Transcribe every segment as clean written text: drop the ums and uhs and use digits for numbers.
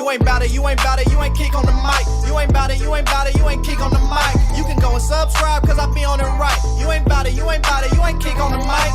You ain't bout it, you ain't bout it, you ain't kick on the mic. You ain't bout it, you ain't bout it, you ain't kick on the mic. You can go and subscribe, cause I be on it right. You ain't bout it, you ain't bout it, you ain't kick on the mic.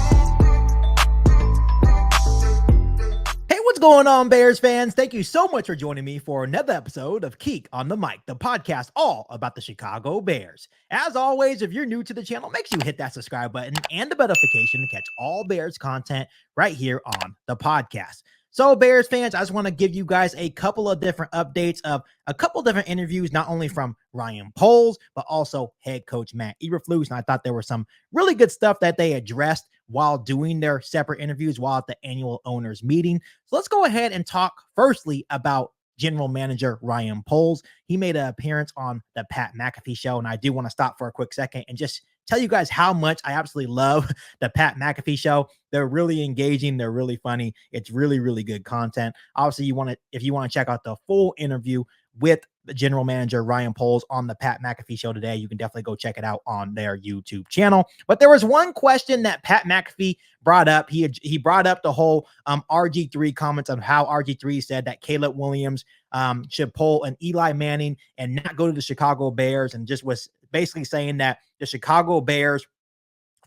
Hey, what's going on, Bears fans? Thank you so much for joining me for another episode of Keek on the Mic, the podcast all about the Chicago Bears. As always, if you're new to the channel, make sure you hit that subscribe button and the notification to catch all Bears content right here on the podcast. So, Bears fans, I just want to give you guys a couple of different updates of a couple different interviews, not only from Ryan Poles, but also head coach Matt Eberflus. And I thought there was some really good stuff that they addressed while doing their separate interviews while at the annual owners meeting. So let's go ahead and talk firstly about general manager Ryan Poles. He made an appearance on the Pat McAfee show, and I do want to stop for a quick second and just tell you guys how much I absolutely love the Pat McAfee show. They're really engaging. They're really funny. It's really, really good content. Obviously, if you want to check out the full interview with the general manager Ryan Poles on the Pat McAfee show today, you can definitely go check it out on their YouTube channel. But there was one question that Pat McAfee brought up. He brought up the whole RG3 comments of how RG3 said that Caleb Williams should pull an Eli Manning and not go to the Chicago Bears, and just was basically saying that the Chicago Bears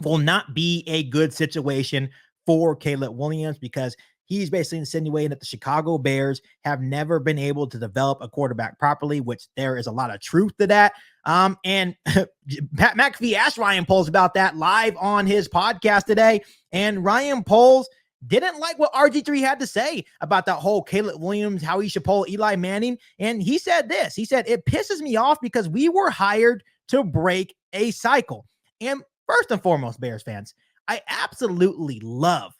will not be a good situation for Caleb Williams because he's basically insinuating that the Chicago Bears have never been able to develop a quarterback properly, which there is a lot of truth to that. And Pat McAfee asked Ryan Poles about that live on his podcast today, and Ryan Poles didn't like what RG3 had to say about that whole Caleb Williams, how he should pull Eli Manning. And he said this, he said, "It pisses me off because we were hired to break a cycle." And first and foremost, Bears fans, I absolutely love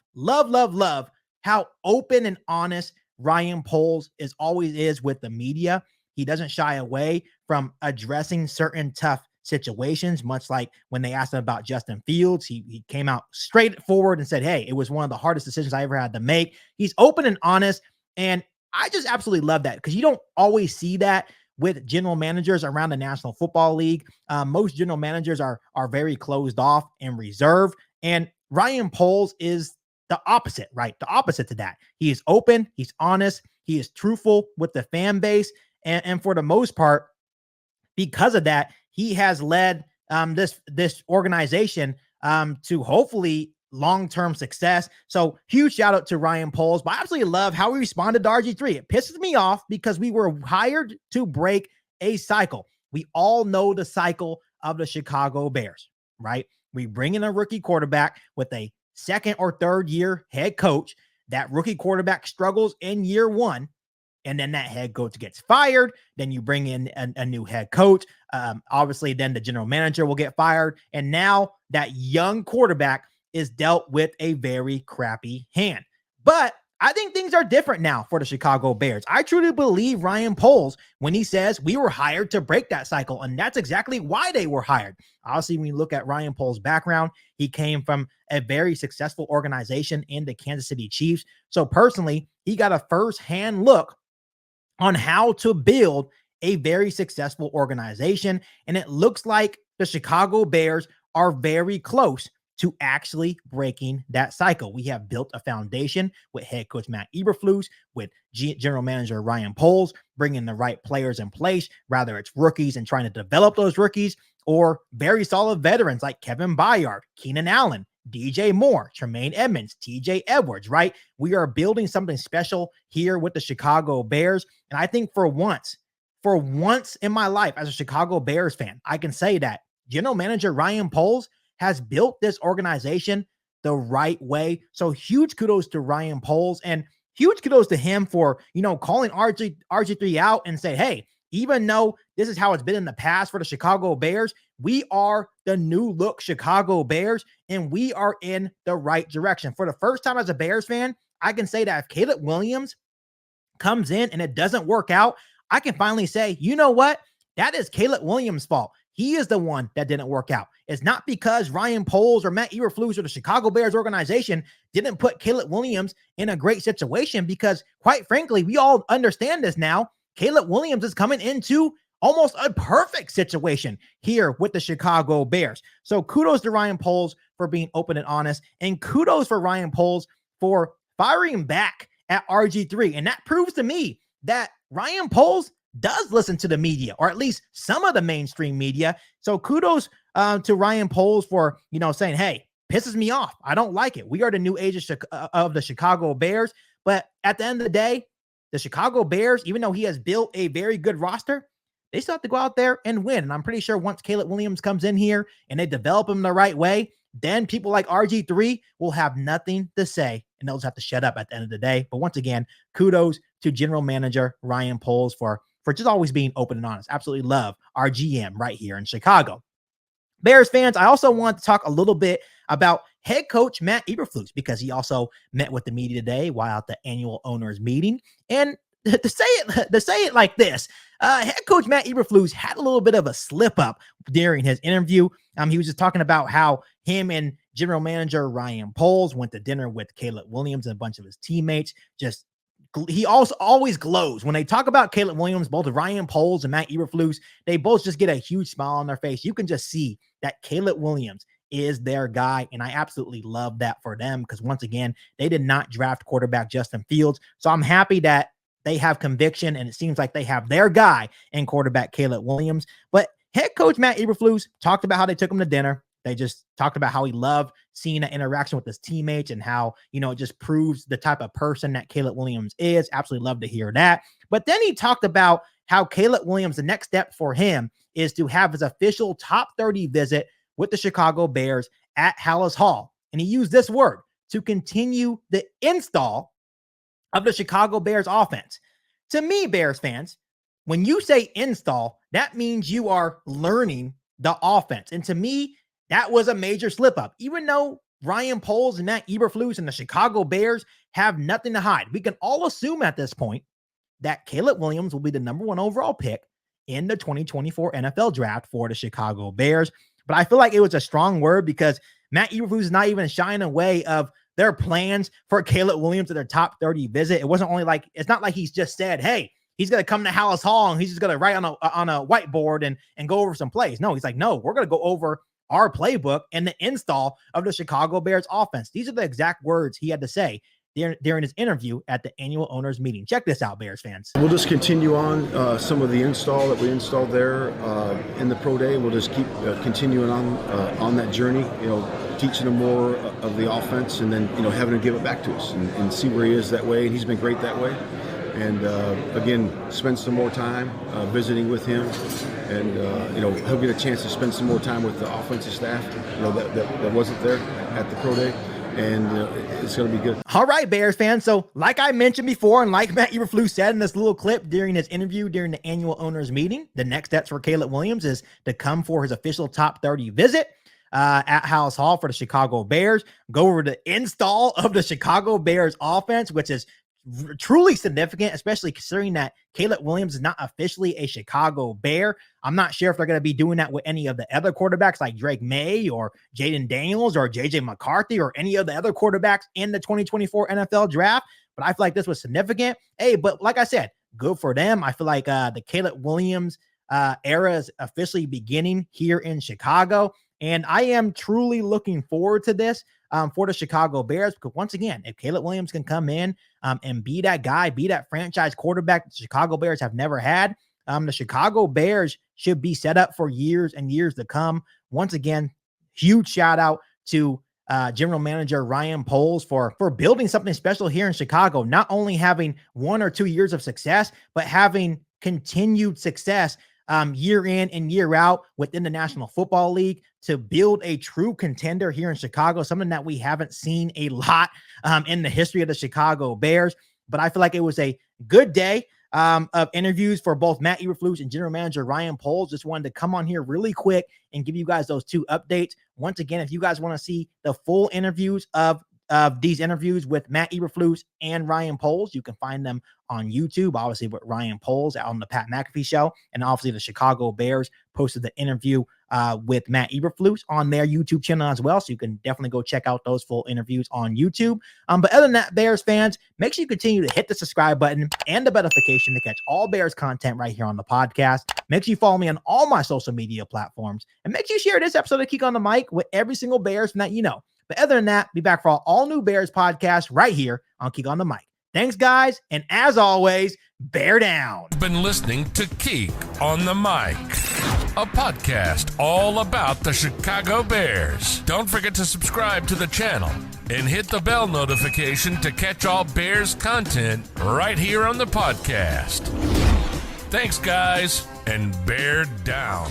how open and honest Ryan Poles always is with the media. He doesn't shy away from addressing certain tough situations, much like when they asked him about Justin Fields. He came out straight forward and said, "Hey, it was one of the hardest decisions I ever had to make." He's open and honest, and I just absolutely love that because you don't always see that with general managers around the National Football League. Most general managers are very closed off and reserved, and Ryan Poles is the opposite, right? The opposite to that. He is open, he's honest, he is truthful with the fan base, and for the most part, because of that, he has led this organization to hopefully long-term success. So huge shout out to Ryan Poles. But I absolutely love how he responded to RG3. It pisses me off because we were hired to break a cycle. We all know the cycle of the Chicago Bears, right? We bring in a rookie quarterback with a second or third year head coach. That rookie quarterback struggles in year one, and then that head coach gets fired. Then you bring in a new head coach. Obviously, then the general manager will get fired. And now that young quarterback is dealt with a very crappy hand. But I think things are different now for the Chicago Bears. I truly believe Ryan Poles when he says we were hired to break that cycle, and that's exactly why they were hired. Obviously, when you look at Ryan Poles' background, he came from a very successful organization in the Kansas City Chiefs. So personally, he got a first-hand look on how to build a very successful organization, and it looks like the Chicago Bears are very close to actually breaking that cycle. We have built a foundation with head coach Matt Eberflus, with general manager Ryan Poles, bringing the right players in place, whether it's rookies and trying to develop those rookies, or very solid veterans like Kevin Byard, Keenan Allen, DJ Moore, Tremaine Edmonds, TJ Edwards, right? We are building something special here with the Chicago Bears. And I think for once in my life as a Chicago Bears fan, I can say that general manager Ryan Poles has built this organization the right way. So huge kudos to Ryan Poles, and huge kudos to him for, calling RG3 out and say, "Hey, even though this is how it's been in the past for the Chicago Bears, we are the new look Chicago Bears, and we are in the right direction." For the first time as a Bears fan, I can say that if Caleb Williams comes in and it doesn't work out, I can finally say, you know what? That is Caleb Williams' fault. He is the one that didn't work out. It's not because Ryan Poles or Matt Eberflus or the Chicago Bears organization didn't put Caleb Williams in a great situation, because quite frankly, we all understand this now. Caleb Williams is coming into almost a perfect situation here with the Chicago Bears. So kudos to Ryan Poles for being open and honest, and kudos for Ryan Poles for firing back at RG3. And that proves to me that Ryan Poles does listen to the media, or at least some of the mainstream media. So kudos to Ryan Poles for, saying, hey, pisses me off. I don't like it. We are the new age of the Chicago Bears. But at the end of the day, the Chicago Bears, even though he has built a very good roster, they still have to go out there and win. And I'm pretty sure once Caleb Williams comes in here and they develop him the right way, then people like RG3 will have nothing to say and they'll just have to shut up at the end of the day. But once again, kudos to General Manager Ryan Poles for just always being open and honest. Absolutely love our GM right here in Chicago. Bears fans, I also want to talk a little bit about head coach Matt Eberflus, because he also met with the media today while at the annual owners meeting. And to say it like this, head coach Matt Eberflus had a little bit of a slip up during his interview. He was just talking about how him and general manager Ryan Poles went to dinner with Caleb Williams and a bunch of his teammates. He also always glows when they talk about Caleb Williams. Both Ryan Poles and Matt Eberflus, they both just get a huge smile on their face. You can just see that Caleb Williams is their guy, and I absolutely love that for them, because once again, they did not draft quarterback Justin Fields. So I'm happy that they have conviction, and it seems like they have their guy in quarterback Caleb Williams. But head coach Matt Eberflus talked about how they took him to dinner. They just talked about how he loved seeing that interaction with his teammates and how, it just proves the type of person that Caleb Williams is. Absolutely love to hear that. But then he talked about how Caleb Williams, the next step for him is to have his official top 30 visit with the Chicago Bears at Hallis Hall. And he used this word, to continue the install of the Chicago Bears offense. To me, Bears fans, when you say install, that means you are learning the offense. And to me, that was a major slip up. Even though Ryan Poles and Matt Eberflus and the Chicago Bears have nothing to hide, we can all assume at this point that Caleb Williams will be the number 1 overall pick in the 2024 NFL draft for the Chicago Bears. But I feel like it was a strong word, because Matt Eberflus is not even shying away of their plans for Caleb Williams at their top 30 visit. It wasn't only like, it's not like he's just said, hey, he's going to come to Hallis Hall and he's just going to write on a whiteboard and go over some plays. No, he's like, no, we're going to go over our playbook and the install of the Chicago Bears offense. These are the exact words he had to say during his interview at the annual owners meeting. Check this out, Bears fans. We'll just continue on some of the install that we installed there in the pro day. We'll just keep continuing on that journey, teaching him more of the offense, and then, having him give it back to us and see where he is that way. And he's been great that way. And again, spend some more time visiting with him, and he'll get a chance to spend some more time with the offensive staff that wasn't there at the pro day, and it's going to be good. All right, Bears fans. So like I mentioned before, and like Matt Eberflus said in this little clip during his interview during the annual owners meeting, the next steps for Caleb Williams is to come for his official top 30 visit at Hallis Hall for the Chicago Bears, go over the install of the Chicago Bears offense, which is truly significant, especially considering that Caleb Williams is not officially a Chicago Bear. I'm not sure if they're going to be doing that with any of the other quarterbacks like Drake May or Jaden Daniels or JJ McCarthy or any of the other quarterbacks in the 2024 NFL draft. But I feel like this was significant. Hey, but like I said, good for them. I feel like the Caleb Williams era is officially beginning here in Chicago. And I am truly looking forward to this for the Chicago Bears, because once again, if Caleb Williams can come in and be that guy, be that franchise quarterback the Chicago Bears have never had, the Chicago Bears should be set up for years and years to come. Once again, huge shout out to general manager Ryan Poles for building something special here in Chicago, not only having 1 or 2 years of success, but having continued success year in and year out within the National Football League to build a true contender here in Chicago, something that we haven't seen a lot in the history of the Chicago Bears. But I feel like it was a good day of interviews for both Matt Eberflus and general manager Ryan Poles. Just wanted to come on here really quick and give you guys those 2 updates. Once again, if you guys want to see the full interviews of these interviews with Matt Eberflus and Ryan Poles, you can find them on YouTube, obviously with Ryan Poles on the Pat McAfee show. And obviously the Chicago Bears posted the interview with Matt Eberflus on their YouTube channel as well. So you can definitely go check out those full interviews on YouTube. But other than that, Bears fans, make sure you continue to hit the subscribe button and the notification to catch all Bears content right here on the podcast. Make sure you follow me on all my social media platforms, and make sure you share this episode of Kick on the Mic with every single Bears fan that you know. But other than that, be back for our all new Bears podcast right here on Kick on the Mic. Thanks, guys. And as always, bear down. Been listening to Keek on the Mic, a podcast all about the Chicago Bears. Don't forget to subscribe to the channel and hit the bell notification to catch all Bears content right here on the podcast. Thanks, guys, and bear down.